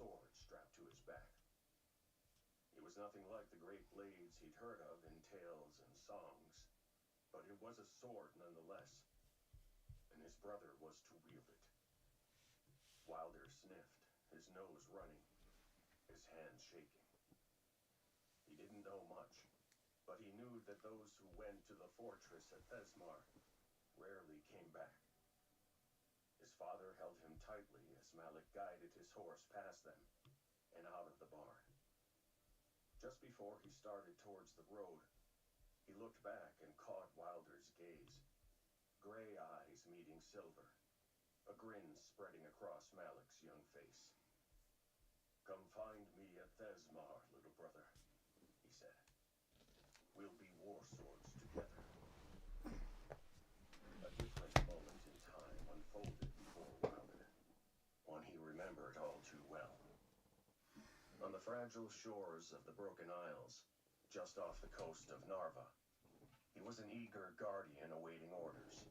sword strapped to his back. It was nothing like the great blades he'd heard of in tales and songs, but it was a sword nonetheless, and his brother was to wield it. Wilder sniffed, his nose running, his hands shaking. He didn't know much, but he knew that those who went to the fortress at Thesmar rarely came back. His father held him tightly as Malik guided his horse past them and out of the barn. Just before he started towards the road, he looked back and caught Wilder's gaze. Gray eyes meeting silver, a grin spreading across Malik's young face. "Come find me at Thesmar, little brother," he said. "We'll be war swords together." A different moment in time unfolded before Wilder, one he remembered all too well. On the fragile shores of the Broken Isles, just off the coast of Narva, he was an eager guardian awaiting orders.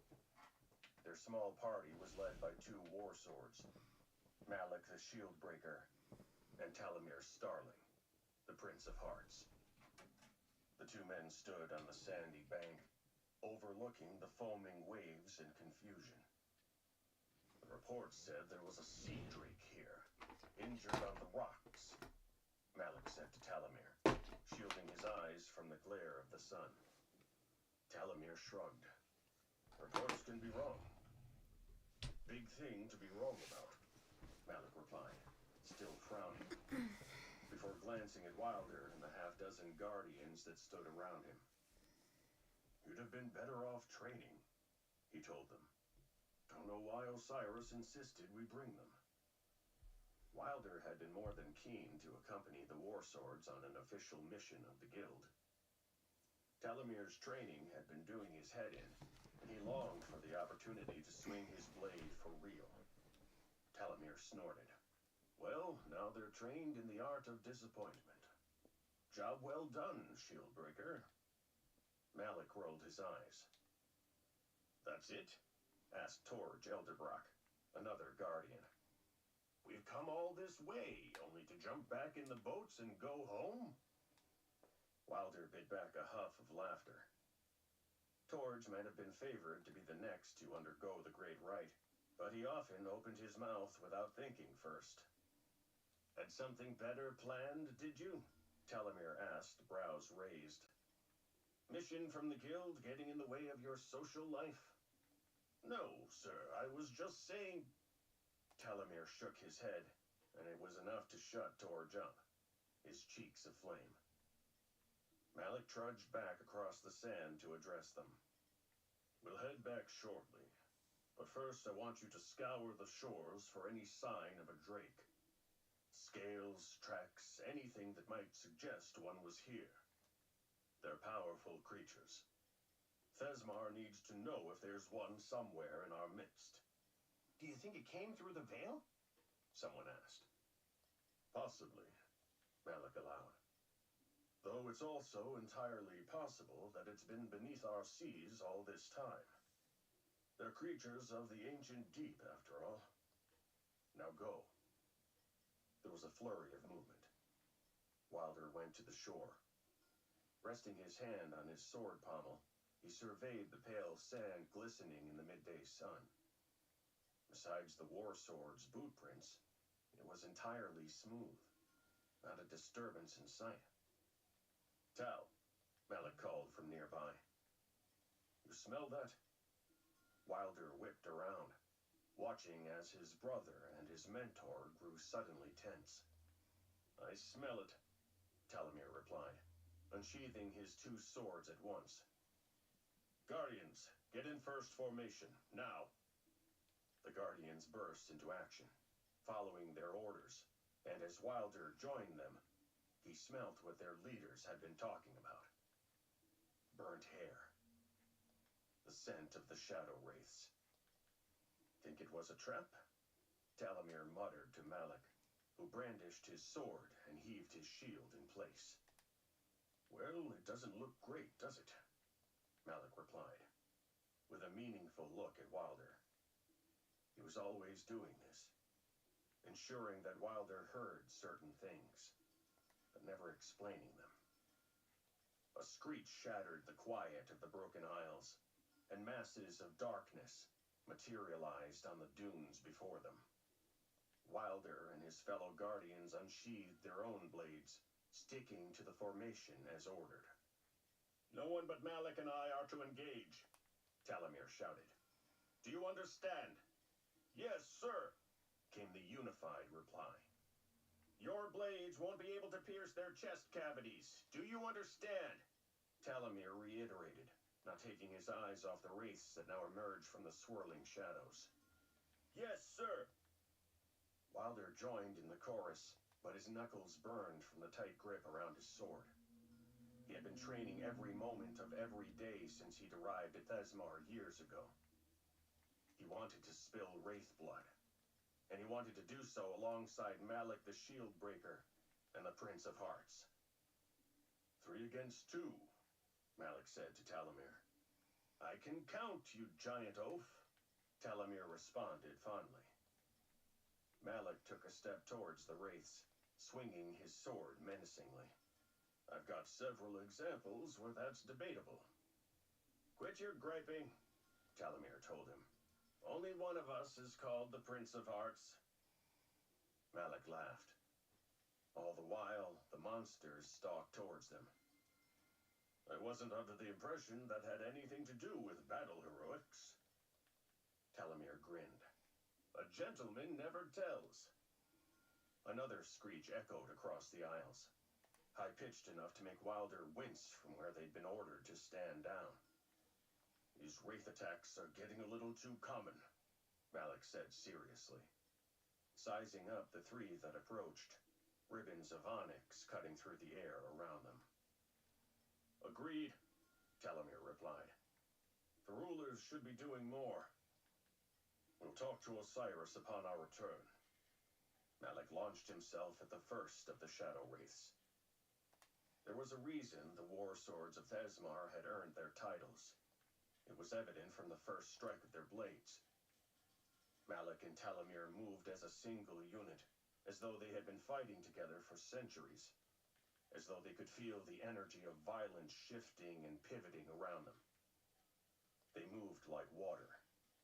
Their small party was led by two war swords, Malik the Shieldbreaker and Talamir Starling, the Prince of Hearts. The two men stood on the sandy bank, overlooking the foaming waves in confusion. The reports said there was a sea drake here, injured on the rocks, Malik said to Talamir, shielding his eyes from the glare of the sun. Talamir shrugged. "Reports can be wrong." "Big thing to be wrong about," Malik replied, still frowning, before glancing at Wilder and the half-dozen guardians that stood around him. "You'd have been better off training," he told them. "Don't know why Osiris insisted we bring them." Wilder had been more than keen to accompany the war swords on an official mission of the guild. Talamir's training had been doing his head in, and he longed for the opportunity to swing his blade for real. Talamir snorted. "Well, now they're trained in the art of disappointment. Job well done, Shieldbreaker." Malik rolled his eyes. "That's it?" asked Torj Elderbrock, another guardian. "We've come all this way, only to jump back in the boats and go home?" Wilder bit back a huff of laughter. Torj might have been favored to be the next to undergo the great rite, but he often opened his mouth without thinking first. "Had something better planned, did you?" Talamir asked, brows raised. "Mission from the guild getting in the way of your social life?" "No, sir, I was just saying—" Talamir shook his head, and it was enough to shut Torj up, his cheeks aflame. Malik trudged back across the sand to address them. "We'll head back shortly, but first I want you to scour the shores for any sign of a drake. Scales, tracks, anything that might suggest one was here. They're powerful creatures. Thesmar needs to know if there's one somewhere in our midst." "Do you think it came through the veil?" someone asked. "Possibly," Malik allowed. "Though it's also entirely possible that it's been beneath our seas all this time. They're creatures of the ancient deep, after all. Now go." There was a flurry of movement. Wilder went to the shore. Resting his hand on his sword pommel, he surveyed the pale sand glistening in the midday sun. Besides the war sword's boot prints, it was entirely smooth, not a disturbance in sight. "Tal," Malik called from nearby. "You smell that?" Wilder whipped around, watching as his brother and his mentor grew suddenly tense. "I smell it," Talamir replied, unsheathing his two swords at once. "Guardians, get in first formation, now." The Guardians burst into action, following their orders, and as Wilder joined them, he smelt what their leaders had been talking about. Burnt hair. The scent of the shadow wraiths. "Think it was a trap?" Talamir muttered to Malik, who brandished his sword and heaved his shield in place. "Well, it doesn't look great, does it?" Malik replied, with a meaningful look at Wilder. He was always doing this, ensuring that Wilder heard certain things, but never explaining them. A screech shattered the quiet of the Broken Isles, and masses of darkness materialized on the dunes before them. Wilder and his fellow guardians unsheathed their own blades, sticking to the formation as ordered. "No one but Malik and I are to engage," Talamir shouted. "Do you understand?" "Yes, sir," came the unified reply. "Your blades won't be able to pierce their chest cavities. Do you understand?" Talamir reiterated, not taking his eyes off the wraiths that now emerged from the swirling shadows. "Yes, sir." Wilder joined in the chorus, but his knuckles burned from the tight grip around his sword. He had been training every moment of every day since he'd arrived at Thesmar years ago. He wanted to spill wraith blood, and he wanted to do so alongside Malik the Shield Breaker and the Prince of Hearts. "3 against 2, Malik said to Talamir. "I can count, you giant oaf," Talamir responded fondly. Malik took a step towards the wraiths, swinging his sword menacingly. "I've got several examples where that's debatable." "Quit your griping," Talamir told him. "Only one of us is called the Prince of Hearts." Malik laughed. All the while, the monsters stalked towards them. "I wasn't under the impression that had anything to do with battle heroics." Talamir grinned. "A gentleman never tells." Another screech echoed across the aisles, high-pitched enough to make Wilder wince from where they'd been ordered to stand down. "These wraith attacks are getting a little too common," Malik said seriously, sizing up the 3 that approached, ribbons of onyx cutting through the air around them. "Agreed," Talamir replied. "The rulers should be doing more. We'll talk to Osiris upon our return." Malik launched himself at the first of the shadow wraiths. There was a reason the war swords of Thesmar had earned their titles. It was evident from the first strike of their blades. Malik and Talamir moved as a single unit, as though they had been fighting together for centuries, as though they could feel the energy of violence shifting and pivoting around them. They moved like water,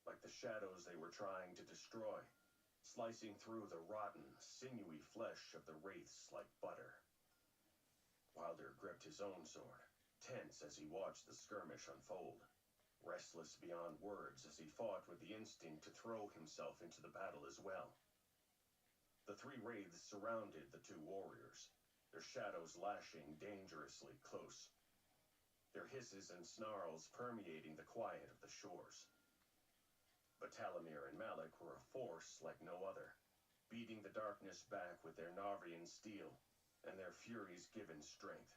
like the shadows they were trying to destroy, slicing through the rotten, sinewy flesh of the wraiths like butter. Wilder gripped his own sword, tense as he watched the skirmish unfold, restless beyond words as he fought with the instinct to throw himself into the battle as well. The 3 wraiths surrounded the 2 warriors, their shadows lashing dangerously close, their hisses and snarls permeating the quiet of the shores. But Talamir and Malik were a force like no other, beating the darkness back with their Narvian steel and their Furies' given strength.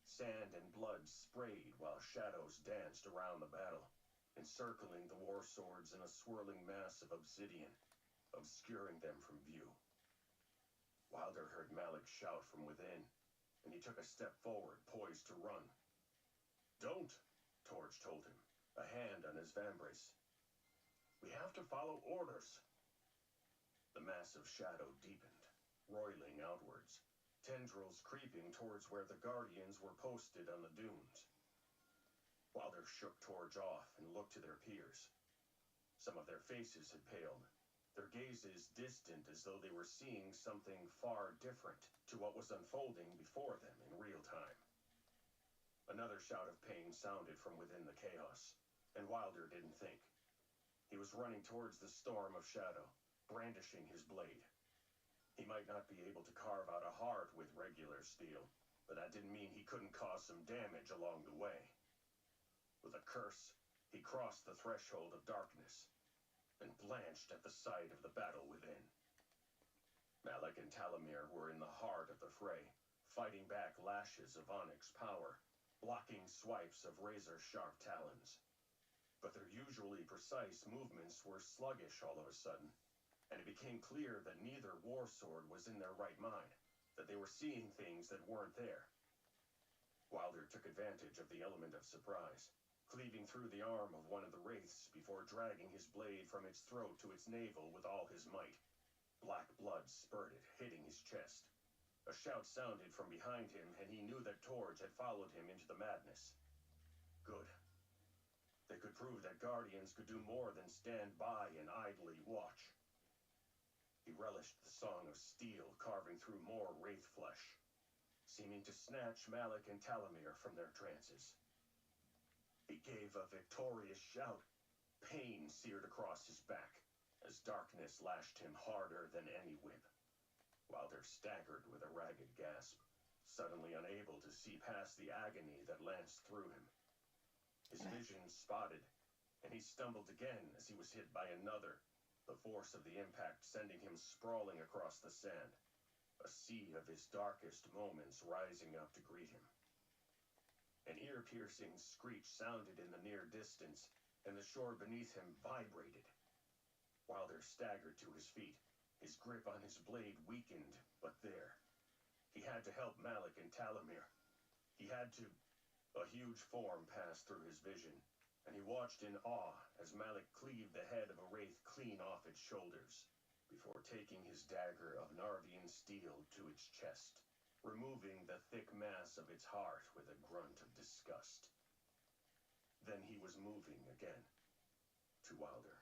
Sand and blood sprayed while shadows danced around the battle, encircling the war swords in a swirling mass of obsidian, obscuring them from view. Wilder heard Malik shout from within, and he took a step forward, poised to run. "Don't," Torch told him, a hand on his vambrace. "We have to follow orders." The massive shadow deepened, roiling outwards, tendrils creeping towards where the Guardians were posted on the dunes. Wilder shook Torch off and looked to their peers. Some of their faces had paled, their gazes distant as though they were seeing something far different to what was unfolding before them in real time. Another shout of pain sounded from within the chaos, and Wilder didn't think. He was running towards the storm of shadow, brandishing his blade. He might not be able to carve out a heart with regular steel, but that didn't mean he couldn't cause some damage along the way. With a curse, he crossed the threshold of darkness, and blanched at the sight of the battle within. Malik and Talamir were in the heart of the fray, fighting back lashes of onyx power, blocking swipes of razor-sharp talons. But their usually precise movements were sluggish all of a sudden, and it became clear that neither war sword was in their right mind, that they were seeing things that weren't there. Wilder took advantage of the element of surprise, cleaving through the arm of one of the wraiths before dragging his blade from its throat to its navel with all his might. Black blood spurted, hitting his chest. A shout sounded from behind him, and he knew that Torge had followed him into the madness. Good. They could prove that Guardians could do more than stand by and idly watch. He relished the song of steel carving through more wraith flesh, seeming to snatch Malik and Talamir from their trances. He gave a victorious shout. Pain seared across his back as darkness lashed him harder than any whip. Wilder staggered with a ragged gasp, suddenly unable to see past the agony that lanced through him. His vision spotted, and he stumbled again as he was hit by another, the force of the impact sending him sprawling across the sand, a sea of his darkest moments rising up to greet him. An ear-piercing screech sounded in the near distance, and the shore beneath him vibrated. Wilder staggered to his feet, his grip on his blade weakened, but there. He had to help Malik and Talamir. He had to... A huge form passed through his vision, and he watched in awe as Malik cleaved the head of a wraith clean off its shoulders, before taking his dagger of Narvian steel to its chest, removing the thick mass of its heart with a grunt of disgust. Then he was moving again, to Wilder.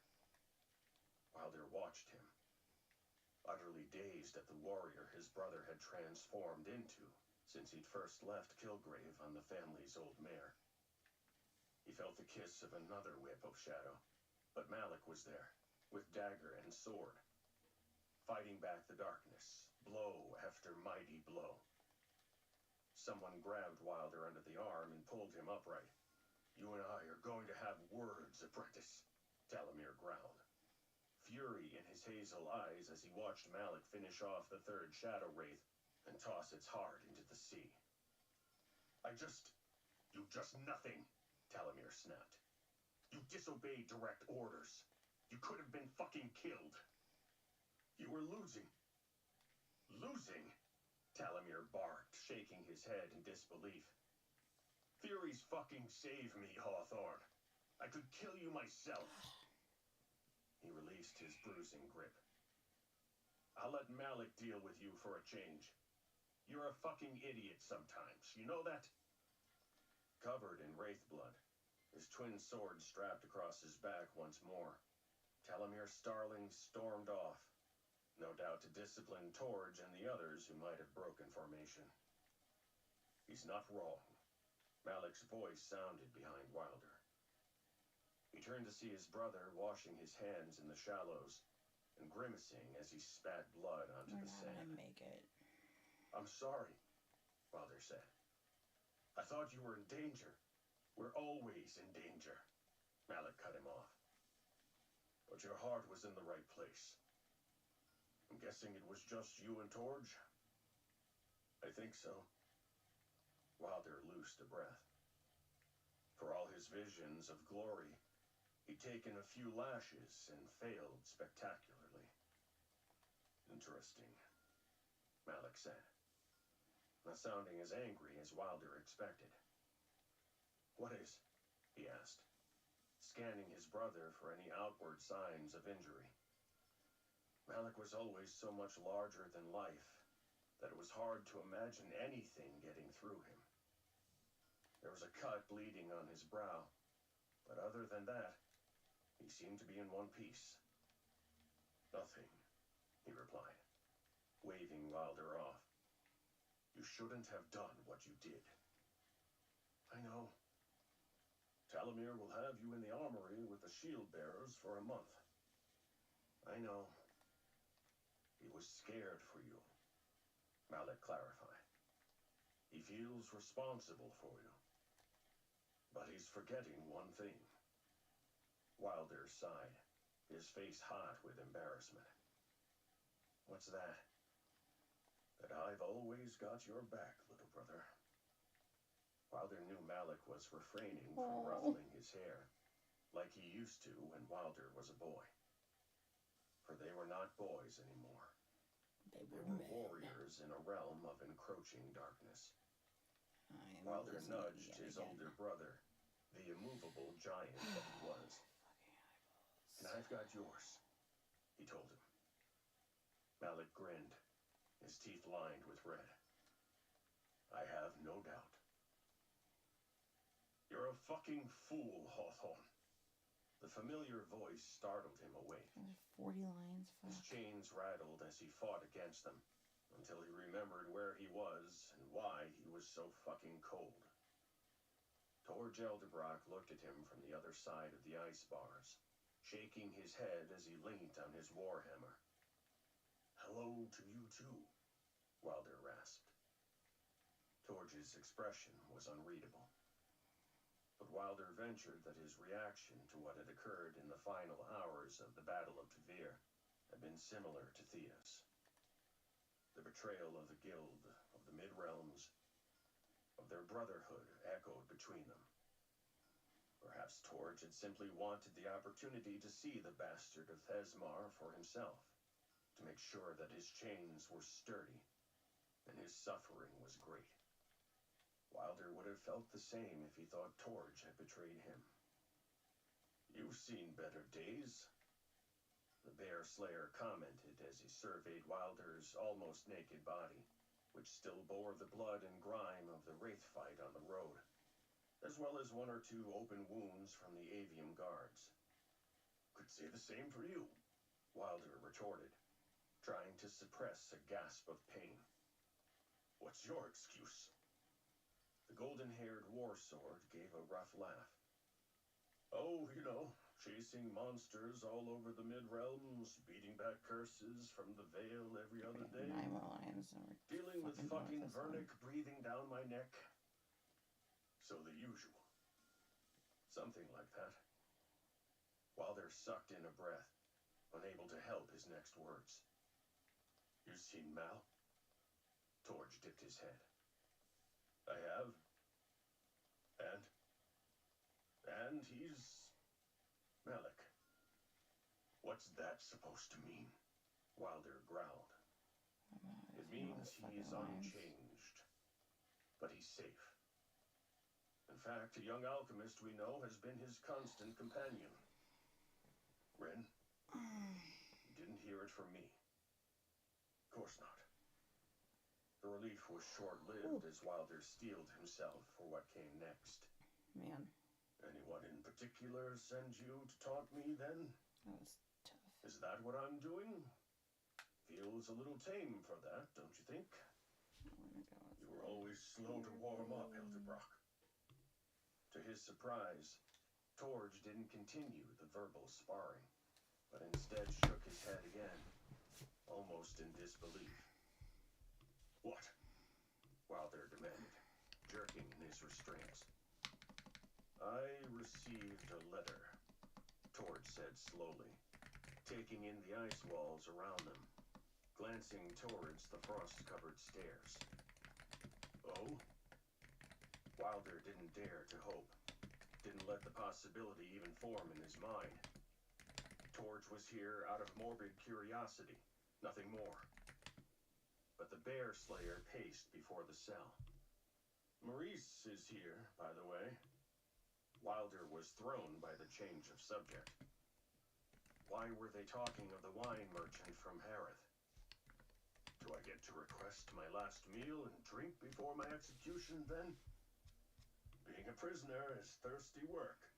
Wilder watched him, utterly dazed at the warrior his brother had transformed into since he'd first left Kilgrave on the family's old mare. He felt the kiss of another whip of shadow, but Malik was there, with dagger and sword, fighting back the darkness, blow after mighty blow. Someone grabbed Wilder under the arm and pulled him upright. "You and I are going to have words, apprentice," Talamir growled, fury in his hazel eyes as he watched Malik finish off the third shadow wraith and toss its heart into the sea. You just nothing," Talamir snapped. "You disobeyed direct orders. You could have been fucking killed. You were losing." "Losing?" Talamir barked, shaking his head in disbelief. "Furies fucking save me, Hawthorne. I could kill you myself." He released his bruising grip. "I'll let Malik deal with you for a change. You're a fucking idiot sometimes, you know that?" Covered in wraith blood, his twin swords strapped across his back once more, Talamir Starling stormed off, no doubt to discipline Torge and the others who might have broken formation. "He's not wrong," Malik's voice sounded behind Wilder. He turned to see his brother washing his hands in the shallows and grimacing as he spat blood onto the sand. We're not gonna make it. "I'm sorry," Wilder said. "I thought you were in danger. We're always in danger." Malik cut him off. "But your heart was in the right place. I'm guessing it was just you and Torge?" "I think so." Wilder loosed a breath. For all his visions of glory, he'd taken a few lashes and failed spectacularly. "Interesting," Malik said, not sounding as angry as Wilder expected. "What is?" he asked, scanning his brother for any outward signs of injury. Malik was always so much larger than life that it was hard to imagine anything getting through him. There was a cut bleeding on his brow, but other than that, he seemed to be in one piece. "Nothing," he replied, waving Wilder off. "You shouldn't have done what you did." "I know. Talamir will have you in the armory with the shield bearers for a month." "I know. He was scared for you," Malik clarified. "He feels responsible for you. But he's forgetting one thing." Wilder sighed, his face hot with embarrassment. "What's that?" "That I've always got your back, little brother." Wilder knew Malik was refraining from ruffling his hair, like he used to when Wilder was a boy. For they were not boys anymore. They were warriors in a realm of encroaching darkness. Wilder nudged his older brother, the immovable giant that he was. "And I've got yours," he told him. Malik grinned, his teeth lined with red. I have no doubt. You're a fucking fool, Hawthorne. The familiar voice startled him awake. There's 40 lines. Fuck. His chains rattled as he fought against them, until he remembered where he was and why he was so fucking cold. Torj Elderbrock looked at him from the other side of the ice bars, shaking his head as he leaned on his warhammer. Hello to you too, Wilder rasped. Torj's expression was unreadable. But Wilder ventured that his reaction to what had occurred in the final hours of the Battle of Tavir had been similar to Thea's. The betrayal of the Guild, of the Mid-Realms, of their brotherhood echoed between them. Perhaps Torj had simply wanted the opportunity to see the bastard of Thesmar for himself, to make sure that his chains were sturdy and his suffering was great. Wilder would have felt the same if he thought Torj had betrayed him. You've seen better days, the Bear Slayer commented as he surveyed Wilder's almost naked body, which still bore the blood and grime of the Wraith fight on the road, as well as one or two open wounds from the Avium guards. Could say the same for you, Wilder retorted, trying to suppress a gasp of pain. What's your excuse? The golden-haired warsword gave a rough laugh. Oh, you know, chasing monsters all over the Mid-Realms, beating back curses from the Veil every other day. 9 more lines. Dealing with fucking Vernick breathing down my neck. So the usual. Something like that. Wilder sucked in a breath, unable to help his next words. You seen Mal? Torj dipped his head. I have. And he's Malik. What's that supposed to mean? Wilder growled. It means he's unchanged, but he's safe. In fact, a young alchemist we know has been his constant companion. Rin, you didn't hear it from me. Of course not. The relief was short-lived as Wilder steeled himself for what came next. Man. Anyone in particular send you to taunt me then? That was tough. Is that what I'm doing? Feels a little tame for that, don't you think? You were always slow to warm up, Elderbrock. To his surprise, Torj didn't continue the verbal sparring, but instead shook his head again, almost in disbelief. What? Wilder demanded, jerking in his restraints. I received a letter, Torj said slowly, taking in the ice walls around them, glancing towards the frost-covered stairs. Oh? Wilder didn't dare to hope, didn't let the possibility even form in his mind. Torj was here out of morbid curiosity, nothing more. But the Bear Slayer paced before the cell. Maurice is here, by the way. Wilder was thrown by the change of subject. Why were they talking of the wine merchant from Harith? Do I get to request my last meal and drink before my execution, then? Being a prisoner is thirsty work.